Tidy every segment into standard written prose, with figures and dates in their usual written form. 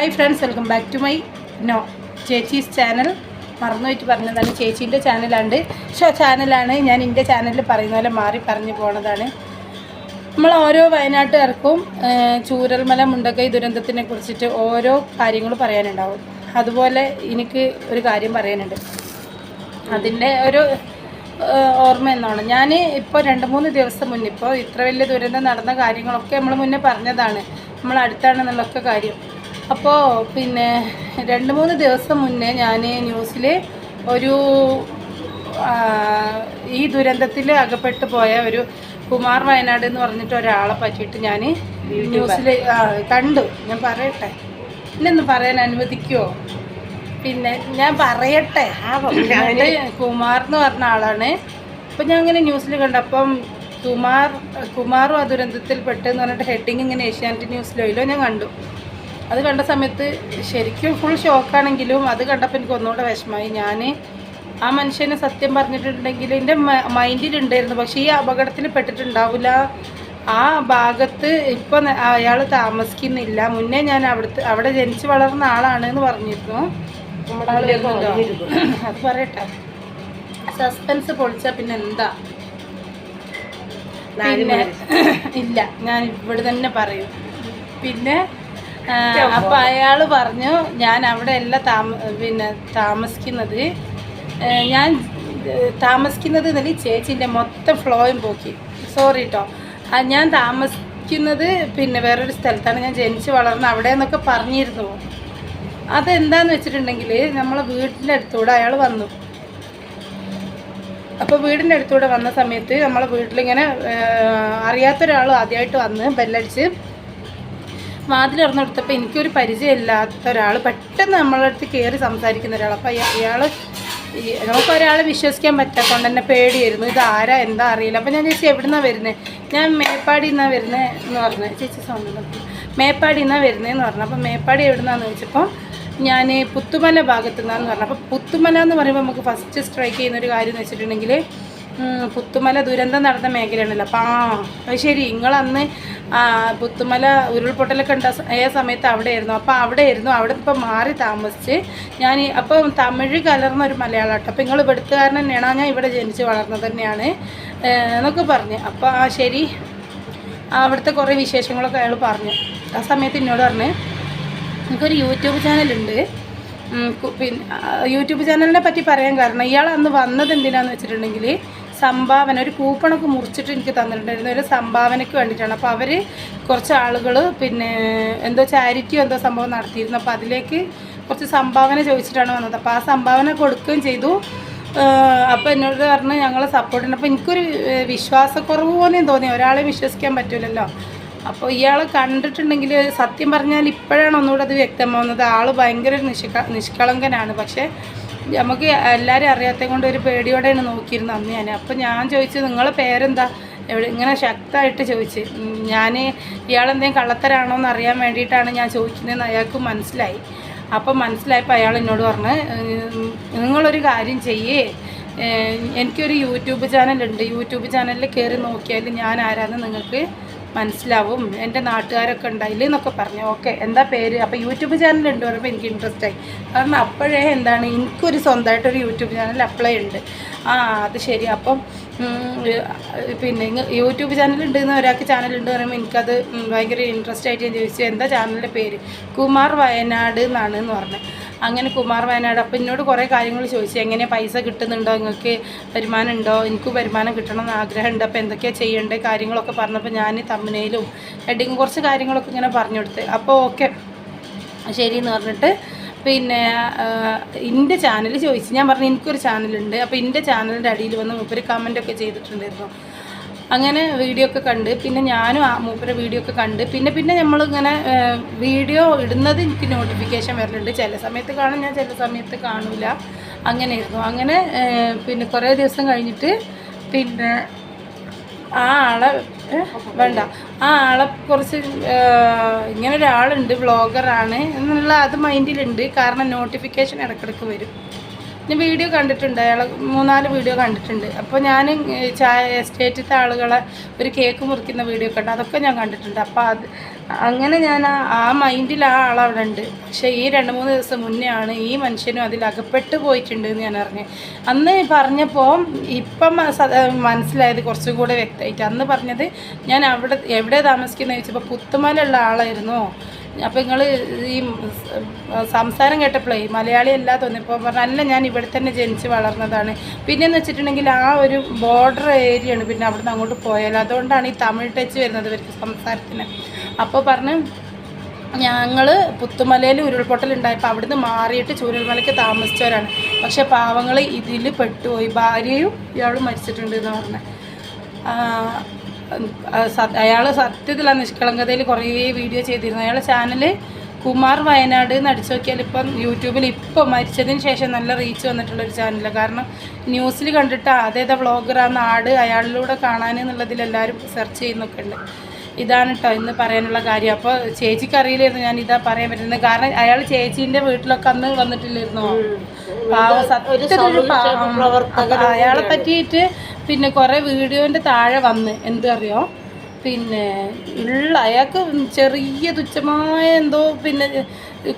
Hi friends, welcome back to my ചേച്ചീസ് channel. മറന്നുപോയിട്ട് പറഞ്ഞതാണ്, ചേച്ചീൻ്റെ ചാനലാണ്. ഞാൻ എൻ്റെ ചാനലിൽ പറയുന്ന പോലെ മാറി പറഞ്ഞു പോണതാണ്. നമ്മൾ ഓരോ വയനാട്ടുകാർക്കും ചൂരൽമല മുണ്ടക്കൈ ദുരന്തത്തിനെ കുറിച്ചിട്ട് ഓരോ കാര്യങ്ങൾ പറയാനുണ്ടാവും. അതുപോലെ എനിക്ക് ഒരു കാര്യം പറയാനുണ്ട്. അതിൻ്റെ ഒരു ഓർമ്മ എന്നാണ്. ഞാൻ ഇപ്പോൾ 2-3 ദിവസം മുന്നേ, ഇപ്പോൾ ഇത്ര വലിയ ദുരന്തം നടന്ന കാര്യങ്ങളൊക്കെ നമ്മൾ മുന്നേ പറഞ്ഞതാണ്, നമ്മൾ അടുത്താണെന്നുള്ളൊക്കെ കാര്യം. അപ്പോൾ പിന്നെ 2-3 ദിവസം മുന്നേ ഞാൻ ന്യൂസിൽ ഒരു ഈ ദുരന്തത്തിൽ അകപ്പെട്ടു പോയ ഒരു കുമാർ വയനാട് എന്ന് പറഞ്ഞിട്ട് ഒരാളെ പറ്റിയിട്ട് ഞാൻ ന്യൂസിൽ കണ്ടു. ഞാൻ പറയട്ടെ, എന്നെ പറയാൻ അനുവദിക്കുമോ? പിന്നെ ഞാൻ പറയട്ടെ. കുമാർ എന്ന് പറഞ്ഞ ആളാണ്. അപ്പം ഞാൻ ഇങ്ങനെ ന്യൂസിൽ കണ്ടപ്പം കുമാറും ആ ദുരന്തത്തിൽ പെട്ടെന്ന് പറഞ്ഞിട്ട് ഹെഡിങ് ഇങ്ങനെ ഏഷ്യാനെറ്റ് ന്യൂസിലോ ഞാൻ കണ്ടു. അത് കണ്ട സമയത്ത് ശരിക്കും ഫുൾ ഷോക്കാണെങ്കിലും അത് കണ്ടപ്പോൾ എനിക്ക് ഒന്നുകൂടെ വിഷമമായി. ഞാൻ ആ മനുഷ്യനെ സത്യം പറഞ്ഞിട്ടുണ്ടെങ്കിൽ എൻ്റെ മൈൻഡിലുണ്ടായിരുന്നു, പക്ഷേ ഈ അപകടത്തിൽ പെട്ടിട്ടുണ്ടാവില്ല. ആ ഭാഗത്ത് ഇപ്പം അയാൾ താമസിക്കുന്നില്ല. മുന്നേ ഞാൻ അവിടെ ജനിച്ച് വളർന്ന ആളാണെന്ന് പറഞ്ഞിരുന്നു. അത് പറയട്ടെ, സസ്പെൻസ് പൊളിച്ചാൽ പിന്നെ എന്താ? പിന്നെ ഇല്ല, ഞാൻ ഇവിടെ തന്നെ പറയും. പിന്നെ അപ്പം അയാൾ പറഞ്ഞു, ഞാൻ അവിടെ അല്ല താമസിക്കുന്നത്. ഞാൻ താമസിക്കുന്നത് എന്നല്ല, ചേച്ചീൻ്റെ മൊത്തം ഫ്ലോയും പോക്കി. സോറി കേട്ടോ. ഞാൻ താമസിക്കുന്നത് പിന്നെ വേറൊരു സ്ഥലത്താണ്, ഞാൻ ജനിച്ച് വളർന്ന് അവിടെ എന്നൊക്കെ പറഞ്ഞിരുന്നു. അതെന്താന്ന് വെച്ചിട്ടുണ്ടെങ്കിൽ നമ്മളെ വീടിൻ്റെ അടുത്തൂടെ അയാൾ വന്നു. അപ്പോൾ വീടിൻ്റെ അടുത്തൂടെ വന്ന സമയത്ത് നമ്മളെ വീട്ടിലിങ്ങനെ അറിയാത്തൊരാൾ ആദ്യമായിട്ട് വന്ന് ബെല്ലടിച്ച് വാതിൽ തുറന്നെടുത്തപ്പോൾ എനിക്കൊരു പരിചയമില്ലാത്ത ഒരാൾ പെട്ടെന്ന് നമ്മളെ അടുത്ത് കയറി സംസാരിക്കുന്ന ഒരാൾ. അപ്പോൾ ഇയാൾ നമുക്കൊരാളെ വിശ്വസിക്കാൻ പറ്റാത്തതുകൊണ്ട് തന്നെ പേടിയായിരുന്നു. ഇത് ആരാ എന്താ അറിയില്ല. അപ്പോൾ ഞാൻ ചേച്ചി എവിടുന്നാണ് വരുന്നത്? ഞാൻ മേപ്പാടി നിന്നാണ് വരുന്നത് എന്ന് പറഞ്ഞു. ചേച്ചി സൗണ്ട് നോക്കി. മേപ്പാടി നിന്നാണ് വരുന്നതെന്ന് പറഞ്ഞു. അപ്പോൾ മേപ്പാടി എവിടുന്നാന്ന് ചോദിച്ചപ്പോൾ ഞാൻ പുത്തുമല ഭാഗത്തു നിന്നാന്ന് പറഞ്ഞു. അപ്പോൾ പുത്തുമല എന്ന് പറയുമ്പോൾ നമുക്ക് ഫസ്റ്റ് സ്ട്രൈക്ക് ചെയ്യുന്നൊരു കാര്യം എന്ന് വെച്ചിട്ടുണ്ടെങ്കിൽ പുത്തുമല ദുരന്തം നടന്ന മേഖലയാണല്ലോ. അപ്പോൾ അത് ശരി, നിങ്ങളന്ന് പുത്തുമല ഉരുൾപൊട്ടലൊക്കെ ഉണ്ടായ സമയത്ത് അവിടെയായിരുന്നു. അപ്പോൾ അവിടെ ഇപ്പോൾ മാറി താമസിച്ച് ഞാൻ അപ്പോൾ തമിഴ് കലർന്ന ഒരു മലയാളമാട്ടോ. അപ്പോൾ നിങ്ങൾ ഇവിടുത്തുകാരൻ തന്നെയാണ്, ഞാൻ ഇവിടെ ജനിച്ച് വളർന്നത് തന്നെയാണ് എന്നൊക്കെ പറഞ്ഞു. അപ്പോൾ ശരി, അവിടുത്തെ കുറേ വിശേഷങ്ങളൊക്കെ അയാൾ പറഞ്ഞു. ആ സമയത്ത് എന്നോട് പറഞ്ഞ്, എനിക്കൊരു യൂട്യൂബ് ചാനലുണ്ട്. പിന്നെ യൂട്യൂബ് ചാനലിനെ പറ്റി പറയാൻ കാരണം, ഇയാൾ അന്ന് വന്നത് എന്തിനാന്ന് വെച്ചിട്ടുണ്ടെങ്കിൽ സംഭാവന, ഒരു കൂപ്പണൊക്കെ മുറിച്ചിട്ട് എനിക്ക് തന്നിട്ടുണ്ടായിരുന്നു, ഒരു സംഭാവനയ്ക്ക് വേണ്ടിയിട്ടാണ്. അപ്പോൾ അവർ കുറച്ച് ആളുകൾ പിന്നെ എന്തോ ചാരിറ്റിയോ എന്തോ സംഭവം നടത്തിയിരുന്നു. അപ്പോൾ അതിലേക്ക് കുറച്ച് സംഭാവന ചോദിച്ചിട്ടാണ് വന്നത്. അപ്പോൾ ആ സംഭാവന കൊടുക്കുകയും ചെയ്തു. അപ്പോൾ എന്നോട് പറഞ്ഞ് ഞങ്ങളെ സപ്പോർട്ട് ഉണ്ട്. അപ്പോൾ എനിക്കൊരു വിശ്വാസക്കുറവ് പോലെയും തോന്നി, ഒരാളെ വിശ്വസിക്കാൻ പറ്റില്ലല്ലോ. അപ്പോൾ ഇയാളെ കണ്ടിട്ടുണ്ടെങ്കിൽ സത്യം പറഞ്ഞാൽ ഇപ്പോഴാണ് ഒന്നുകൂടെ അത് വ്യക്തമാവുന്നത്. ആൾ ഭയങ്കര നിഷ്കളങ്കനാണ്. പക്ഷേ നമുക്ക് എല്ലാവരും അറിയാത്തത് കൊണ്ട് ഒരു പേടിയോടെയാണ് നോക്കിയിരുന്നത് അന്ന് ഞാൻ. അപ്പോൾ ഞാൻ ചോദിച്ചു, നിങ്ങളെ പേരെന്താ? ഇങ്ങനെ ശക്തമായിട്ട് ചോദിച്ച്. ഞാൻ ഇയാളെന്തെങ്കിലും കള്ളത്തരാണോ എന്ന് അറിയാൻ വേണ്ടിയിട്ടാണ് ഞാൻ ചോദിക്കുന്നതെന്ന് അയാൾക്ക് മനസ്സിലായി. അപ്പം മനസ്സിലായപ്പോൾ അയാൾ എന്നോട് പറഞ്ഞ്, നിങ്ങളൊരു കാര്യം ചെയ്യേ, എനിക്കൊരു യൂട്യൂബ് ചാനലുണ്ട്, യൂട്യൂബ് ചാനലിൽ കയറി നോക്കിയാൽ ഞാൻ ആരാന്ന് നിങ്ങൾക്ക് മനസ്സിലാവും, എൻ്റെ നാട്ടുകാരൊക്കെ ഉണ്ടായില്ല എന്നൊക്കെ പറഞ്ഞു. ഓക്കെ, എന്താ പേര്? അപ്പോൾ യൂട്യൂബ് ചാനലുണ്ട് പറയുമ്പോൾ എനിക്ക് ഇൻട്രസ്റ്റ് ആയി. കാരണം അപ്പോഴേ എനിക്കൊരു സ്വന്തമായിട്ടൊരു യൂട്യൂബ് ചാനൽ അപ്ലൈ ഉണ്ട്. അത് ശരി. അപ്പം പിന്നെ യൂട്യൂബ് ചാനലുണ്ട് എന്ന് ഒരാൾക്ക് ചാനലുണ്ട് പറയുമ്പോൾ എനിക്കത് ഭയങ്കര ഇൻട്രസ്റ്റ് ആയിട്ട് ഞാൻ ചോദിച്ചു, എന്താ ചാനലിൻ്റെ പേര്? കുമാർ വയനാട് എന്നാണ് എന്ന് പറഞ്ഞു. അങ്ങനെ കുമാർ വയനാട്. അപ്പോൾ എന്നോട് കുറേ കാര്യങ്ങൾ ചോദിച്ചു, എങ്ങനെ പൈസ കിട്ടുന്നുണ്ടോ, നിങ്ങൾക്ക് വരുമാനം ഉണ്ടോ? എനിക്ക് വരുമാനം കിട്ടണമെന്ന് ആഗ്രഹമുണ്ട്, അപ്പോൾ എന്തൊക്കെയാണ് ചെയ്യേണ്ടത് കാര്യങ്ങളൊക്കെ പറഞ്ഞപ്പോൾ ഞാൻ തമ്മിലും ഹെഡിങ് കുറച്ച് കാര്യങ്ങളൊക്കെ ഇങ്ങനെ പറഞ്ഞു കൊടുത്ത്. അപ്പോൾ ഓക്കെ ശരി എന്ന് പറഞ്ഞിട്ട് പിന്നെ എൻ്റെ ചാനൽ ചോദിച്ചു. ഞാൻ പറഞ്ഞു എനിക്കൊരു ചാനലുണ്ട്. അപ്പോൾ എൻ്റെ ചാനലിൻ്റെ അടിയിൽ വന്ന് മൂപ്പര് കമൻറ്റൊക്കെ ചെയ്തിട്ടുണ്ടായിരുന്നു. അങ്ങനെ വീഡിയോ ഒക്കെ കണ്ട് പിന്നെ ഞാനും മൂപ്പരെ വീഡിയോ ഒക്കെ കണ്ട് പിന്നെ നമ്മളിങ്ങനെ വീഡിയോ ഇടുന്നത് എനിക്ക് നോട്ടിഫിക്കേഷൻ വരലുണ്ട്. ചില സമയത്ത് കാണും, ഞാൻ ചില സമയത്ത് കാണില്ല. അങ്ങനെയായിരുന്നു. അങ്ങനെ പിന്നെ കുറേ ദിവസം കഴിഞ്ഞിട്ട് പിന്നെ ആ ആളെ കുറച്ച് ഇങ്ങനെ ഒരാളുണ്ട്, വ്ളോഗറാണ് എന്നുള്ള അത് മൈൻഡിലുണ്ട്. കാരണം നോട്ടിഫിക്കേഷൻ ഇടയ്ക്കിടയ്ക്ക് വരും. ഞാൻ വീഡിയോ കണ്ടിട്ടുണ്ട്, അയാൾ 3-4 വീഡിയോ കണ്ടിട്ടുണ്ട്. അപ്പോൾ ഞാൻ എസ്റ്റേറ്റിലത്തെ ആളുകളെ ഒരു കേക്ക് മുറിക്കുന്ന വീഡിയോ കണ്ട്, അതൊക്കെ ഞാൻ കണ്ടിട്ടുണ്ട്. അപ്പോൾ അങ്ങനെ ഞാൻ ആ മൈൻഡിൽ ആ ആളവിടെ ഉണ്ട്. പക്ഷേ ഈ 2-3 ദിവസം മുന്നേ ആണ് ഈ മനുഷ്യനും അതിൽ അകപ്പെട്ട് പോയിട്ടുണ്ട് എന്ന് ഞാൻ അറിഞ്ഞു. അന്ന് പറഞ്ഞപ്പോൾ ഇപ്പം മനസ്സിലായത് കുറച്ചും കൂടെ വ്യക്തമായിട്ട്. അന്ന് പറഞ്ഞത് ഞാൻ എവിടെ താമസിക്കുന്നത് ചോദിച്ചപ്പോൾ പുത്തുമലുള്ള ആളായിരുന്നു. അപ്പോൾ നിങ്ങൾ ഈ സംസാരം കേട്ടപ്പോഴേ മലയാളി അല്ല തോന്നിയപ്പോൾ പറഞ്ഞു അല്ല ഞാൻ ഇവിടെ തന്നെ ജനിച്ച് വളർന്നതാണ്. പിന്നെയെന്ന് വെച്ചിട്ടുണ്ടെങ്കിൽ ആ ഒരു ബോർഡർ ഏരിയയാണ്, പിന്നെ അവിടുന്ന് അങ്ങോട്ട് പോയാലും അതുകൊണ്ടാണ് ഈ തമിഴ് ടച്ച് വരുന്നത് ഇവർക്ക് സംസാരത്തിന്. അപ്പോൾ പറഞ്ഞ് ഞങ്ങൾ പുത്തുമലയിൽ ഉരുൾപൊട്ടലുണ്ടായപ്പോൾ അവിടുന്ന് മാറിയിട്ട് ചൂരൽമലയ്ക്ക് താമസിച്ചവരാണ്. പക്ഷേ പാവങ്ങൾ ഇതിൽ പെട്ടുപോയി, ഭാര്യയും ഇയാളും മരിച്ചിട്ടുണ്ട് എന്ന് പറഞ്ഞത്. അയാൾ സത്യത്തിൽ ആ നിഷ്കളങ്കതയിൽ കുറേ വീഡിയോ ചെയ്തിരുന്നു. അയാളുടെ ചാനൽ കുമാർ വയനാട് എന്ന് അടിച്ചു നോക്കിയാൽ ഇപ്പം യൂട്യൂബിൽ ഇപ്പം മരിച്ചതിന് ശേഷം നല്ല റീച്ച് വന്നിട്ടുള്ളൊരു ചാനലാണ്. കാരണം ന്യൂസിൽ കണ്ടിട്ട് അതേതാ വ്ളോഗർ ആ നാട് അയാളിലൂടെ കാണാനെന്നുള്ളതിൽ എല്ലാവരും സെർച്ച് ചെയ്യുന്നൊക്കെ ഉണ്ട്. ഇതാണ് കേട്ടോ ഇന്ന് പറയാനുള്ള കാര്യം. അപ്പോൾ ചേച്ചിക്ക് അറിയില്ലായിരുന്നു ഞാൻ ഇതാ പറയാൻ പറ്റുന്നത്. കാരണം അയാൾ ചേച്ചീൻ്റെ വീട്ടിലൊക്കെ അന്ന് വന്നിട്ടില്ലായിരുന്നോ, അയാളെ പറ്റിയിട്ട് പിന്നെ കുറേ വീഡിയോൻ്റെ താഴെ വന്ന് എന്തറിയോ, പിന്നെ അയാൾക്ക് ചെറിയ തുച്ഛമായ എന്തോ പിന്നെ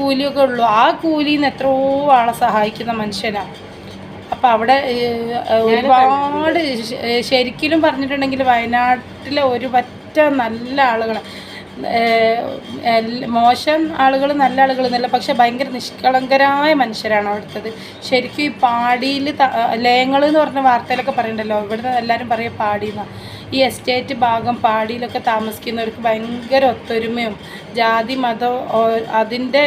കൂലിയൊക്കെ ഉള്ളൂ. ആ കൂലിയിൽ നിന്ന് എത്രയോ ആളെ സഹായിക്കുന്ന മനുഷ്യനാണ്. അപ്പം അവിടെ ഒരുപാട് ശരിക്കും പറഞ്ഞിട്ടുണ്ടെങ്കിൽ വയനാട്ടിലെ ഒരു നല്ല ആളുകൾ, മോശം ആളുകൾ നല്ല ആളുകൾ എന്നല്ല, പക്ഷെ ഭയങ്കര നിഷ്കളങ്കരായ മനുഷ്യരാണ് അവിടുത്തത്. ശരിക്കും ഈ പാടിയിൽ ലയങ്ങൾ എന്ന് പറഞ്ഞ വാർത്തയിലൊക്കെ പറയണ്ടല്ലോ, ഇവിടുന്ന് എല്ലാവരും പറയും പാടിയെന്നാണ്. ഈ എസ്റ്റേറ്റ് ഭാഗം പാടിയിലൊക്കെ താമസിക്കുന്നവർക്ക് ഭയങ്കര ഒത്തൊരുമയും ജാതി മതം അതിൻ്റെ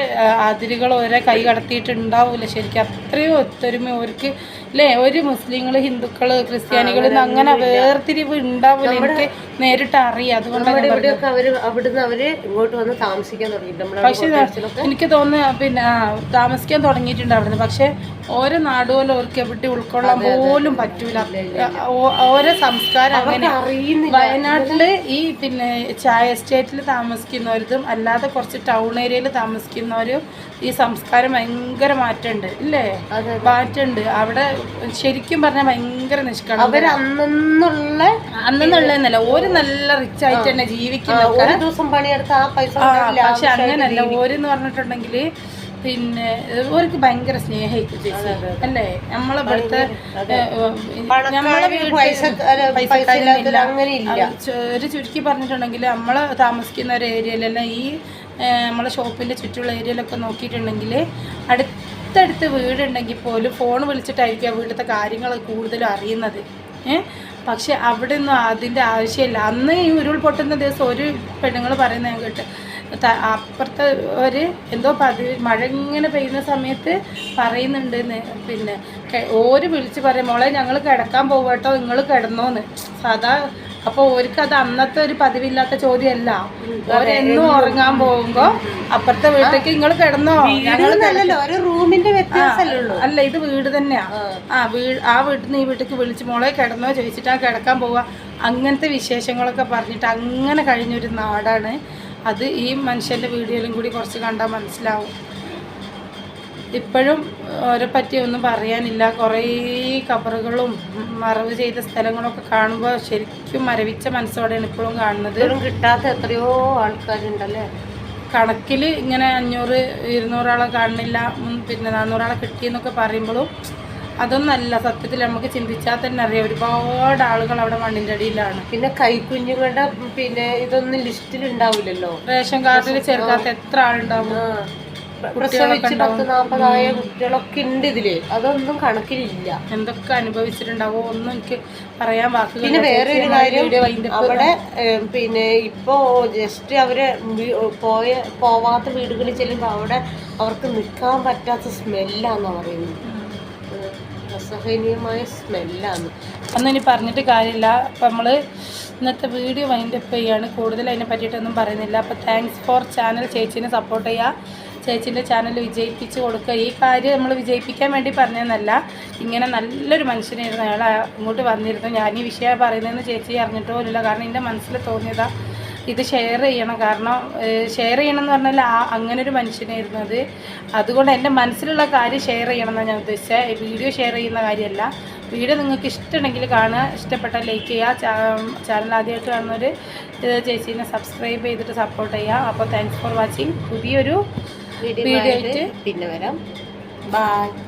അതിരുകൾ ഒരേ കൈ കടത്തിയിട്ടുണ്ടാവില്ല. ശരിക്കും അത്രയും ഒത്തൊരുമ അവർക്ക് അല്ലേ. ഒരു മുസ്ലിങ്ങൾ ഹിന്ദുക്കൾ ക്രിസ്ത്യാനികൾ അങ്ങനെ വേർതിരിവ് ഉണ്ടാവില്ല. എനിക്ക് നേരിട്ട് അറിയാം. അതുകൊണ്ടാണ് പക്ഷെ എനിക്ക് തോന്നുന്നു പിന്നെ താമസിക്കാൻ തുടങ്ങിയിട്ടുണ്ട് അവിടുന്ന്. പക്ഷെ ഓരോ നാടുപോലും അവർക്ക് എവിടെ ഉൾക്കൊള്ളാൻ പോലും പറ്റൂല. ഓരോ സംസ്കാരം അങ്ങനെ. വയനാട്ടില് ഈ പിന്നെ ചായ എസ്റ്റേറ്റിൽ താമസിക്കുന്നവരും അല്ലാതെ കുറച്ച് ടൗൺ ഏരിയയിൽ താമസിക്കുന്നവരും ഈ സംസ്കാരം ഭയങ്കര മാറ്റമുണ്ട് ഇല്ലേ, മാറ്റമുണ്ട്. അവിടെ ശരിക്കും പറഞ്ഞാൽ ഭയങ്കര നിഷ്കളങ്ക. അന്നെന്നുള്ളതെന്നല്ല, ഒരു നല്ല റിച്ച് ആയിട്ട് തന്നെ ജീവിക്കുന്ന ദിവസം പണിയെടുത്ത ആ പൈസ. പക്ഷെ അങ്ങനല്ല, ഓരെന്ന് പറഞ്ഞിട്ടുണ്ടെങ്കിൽ പിന്നെ ഓർക്ക് ഭയങ്കര സ്നേഹിക്കും ചേച്ചി അല്ലേ. നമ്മളെ ഇവിടുത്തെ ഒരു ചുരുക്കി പറഞ്ഞിട്ടുണ്ടെങ്കിൽ നമ്മളെ താമസിക്കുന്ന ഒരു ഏരിയയിലെല്ലാം ഈ നമ്മളെ ഷോപ്പിൻ്റെ ചുറ്റുള്ള ഏരിയയിലൊക്കെ നോക്കിയിട്ടുണ്ടെങ്കിൽ അടുത്തടുത്ത് വീടുണ്ടെങ്കിൽ പോലും ഫോൺ വിളിച്ചിട്ടായിരിക്കും ആ വീട്ടിലത്തെ കാര്യങ്ങൾ കൂടുതലും അറിയുന്നത്. പക്ഷെ അവിടെ ഒന്നും അതിൻ്റെ ആവശ്യമില്ല. അന്ന് ഈ ഉരുൾപൊട്ടുന്ന ദിവസം ഒരു പെണ്ണുങ്ങൾ പറയുന്നത് ഞാൻ കേട്ട്, അപ്പുറത്തെ ഒരു എന്തോ മഴ ഇങ്ങനെ പെയ്യുന്ന സമയത്ത് പറയുന്നുണ്ടെന്ന്. പിന്നെ ഓര് വിളിച്ച് പറയും മോളെ ഞങ്ങൾ കിടക്കാൻ പോകട്ടോ, നിങ്ങൾ കിടന്നോന്ന്. സാധാ അപ്പോൾ ഓർക്ക് അത് അന്നത്തെ ഒരു പതിവില്ലാത്ത ചോദ്യമല്ല. ഓരെന്നും ഉറങ്ങാൻ പോകുമ്പോൾ അപ്പുറത്തെ വീട്ടിലേക്ക് നിങ്ങൾ കിടന്നോ, അല്ല ഇത് വീട് തന്നെയാ. ആ വീട്ടിൽ നിന്ന് ഈ വീട്ടിലേക്ക് വിളിച്ച് മോളെ കിടന്നോ ചോദിച്ചിട്ടാണ് കിടക്കാൻ പോവുക. അങ്ങനത്തെ വിശേഷങ്ങളൊക്കെ പറഞ്ഞിട്ട് അങ്ങനെ കഴിഞ്ഞൊരു നാടാണ് അത്. ഈ മനുഷ്യൻ്റെ വീഡിയോയിലും കൂടി കുറച്ച് കണ്ടാൽ മനസ്സിലാവും. ഇപ്പോഴും അവരെ പറ്റി ഒന്നും പറയാനില്ല. കുറേ കബറുകളും മറവ് ചെയ്ത സ്ഥലങ്ങളൊക്കെ കാണുമ്പോൾ ശരിക്കും മരവിച്ച മനസ്സോടെയാണ് ഇപ്പോഴും കാണുന്നത്. കിട്ടാത്ത എത്രയോ ആൾക്കാരുണ്ടല്ലേ. കണക്കിൽ ഇങ്ങനെ 500-200 ആളെ കാണുന്നില്ല, പിന്നെ 400 ആളെ കിട്ടിയെന്നൊക്കെ പറയുമ്പോഴും അതൊന്നല്ല. സത്യത്തിൽ നമുക്ക് ചിന്തിച്ചാൽ തന്നെ അറിയാം ഒരുപാട് ആളുകൾ അവിടെ മണ്ണിൻ്റെ അടിയിലാണ്. പിന്നെ കൈക്കുഞ്ഞുങ്ങളുടെ പിന്നെ ഇതൊന്നും ലിസ്റ്റിൽ ഉണ്ടാവില്ലല്ലോ. റേഷൻ കാർഡിൽ ചേർക്കാത്ത എത്ര ആളുണ്ടാവും. പ്രസവിച്ച് 40-40 കുട്ടികളൊക്കെ ഉണ്ട് ഇതില്. അതൊന്നും കണക്കിലില്ല. എന്തൊക്കെ അനുഭവിച്ചിട്ടുണ്ടാവോ ഒന്നും എനിക്ക് പറയാൻ വാക്കുകൾ. പിന്നെ വേറെ ഒരു കാര്യം, അവിടെ പിന്നെ ഇപ്പോ ജസ്റ്റ് അവര് പോവാത്ത വീടുകളിൽ ചെല്ലുമ്പോൾ അവിടെ അവർക്ക് നിൽക്കാൻ പറ്റാത്ത സ്മെല്ലാന്നാ പറയുന്നത്. അസഹനീയമായ സ്മെല്ലാണ്. അന്ന് ഇനി പറഞ്ഞിട്ട് കാര്യമില്ല. അപ്പം നമ്മൾ ഇന്നത്തെ വീഡിയോ വൈൻഡപ്പ് ചെയ്യാണ്. കൂടുതൽ അതിനെ പറ്റിയിട്ടൊന്നും പറയുന്നില്ല. അപ്പോൾ താങ്ക്സ് ഫോർ ചാനൽ. ചേച്ചീനെ സപ്പോർട്ട് ചെയ്യുക, ചേച്ചീൻ്റെ ചാനൽ വിജയിപ്പിച്ച് കൊടുക്കുക. ഈ കാര്യം നമ്മൾ വിജയിപ്പിക്കാൻ വേണ്ടി പറഞ്ഞതെന്നല്ല, ഇങ്ങനെ നല്ലൊരു മനുഷ്യനായിരുന്നു അയാൾ. ഇങ്ങോട്ട് വന്നിരുന്നു. ഞാൻ ഈ വിഷയം പറയുന്നതെന്ന് ചേച്ചി അറിഞ്ഞിട്ടോ ഇല്ല, കാരണം എൻ്റെ മനസ്സിൽ തോന്നിയതാണ്. ഇത് ഷെയർ ചെയ്യണം. കാരണം ഷെയർ ചെയ്യണം എന്ന് പറഞ്ഞാൽ അങ്ങനെ ഒരു മനുഷ്യനായിരുന്നു അത്. അതുകൊണ്ട് എൻ്റെ മനസ്സിലുള്ള കാര്യം ഷെയർ ചെയ്യണം എന്നാണ് ഞാൻ ഉദ്ദേശിച്ചത്. വീഡിയോ ഷെയർ ചെയ്യുന്ന കാര്യമല്ല. വീഡിയോ നിങ്ങൾക്ക് ഇഷ്ടമുണ്ടെങ്കിൽ കാണുക, ഇഷ്ടപ്പെട്ടാൽ ലൈക്ക് ചെയ്യുക. ചാനൽ ആദ്യമായിട്ട് കാണുന്നവർ ചേച്ചീനെ സബ്സ്ക്രൈബ് ചെയ്തിട്ട് സപ്പോർട്ട് ചെയ്യുക. അപ്പോൾ താങ്ക്സ് ഫോർ വാച്ചിങ്. പുതിയൊരു വീഡിയോ ആയിട്ട് പിന്നെ വരാം. ബൈ.